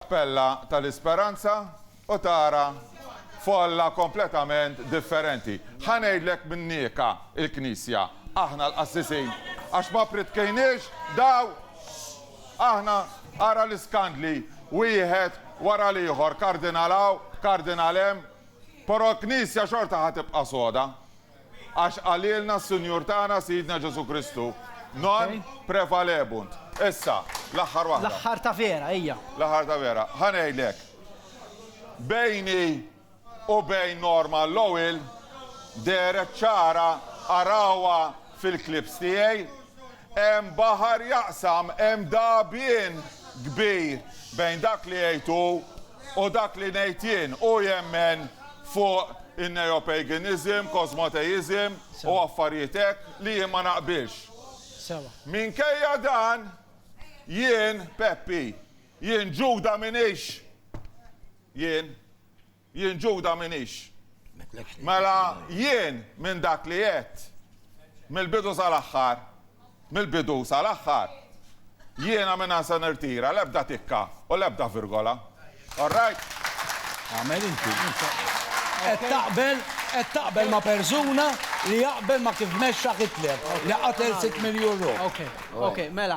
il-kappella tal-Isperanza u tara folla kompletament differenti. Ħanejdlek minnika il-Knisja, aħna l-qassisin, għax ma pritkejniex daw, aħna ara l-iskandli, wieħed wara liħor, kardinalaw, kardinalem, pero Knisja xorta ħatibqa soda, għax għalilna s-Sinjur tagħna Sidna Ġesu Kristu, non prevalebunt. Issa, l-aħħar waħda. L-aħħar ta' vera, ejja. L-aħħar ta' vera, ħanejdlek. Bejni u bejn Norma Lowell deret ċara arawa fil-klips tiegħi, hemm baħar jaqsam, hemm dabien kbir bejn dak li jgħidu u dak li ngħid jien u jemmen fuq in-neopaganism, kosmoteizm u affarijiet hekk li jien ma naqbilx. Sewa. Minkejja dan, jien, Peppi, jien ġuda minix. Jien ġuda minix. Mela jien minn dak li jett, mill-bidu sal-axħar, jiena minna sa nirtira, lebda tikka u lebda virgola. All right? Għamel inti. Et taqbel ma' persuna li jaqbel ma' kif mexxa Hitler li qatel 6 miljun ruħ. Ok, mela.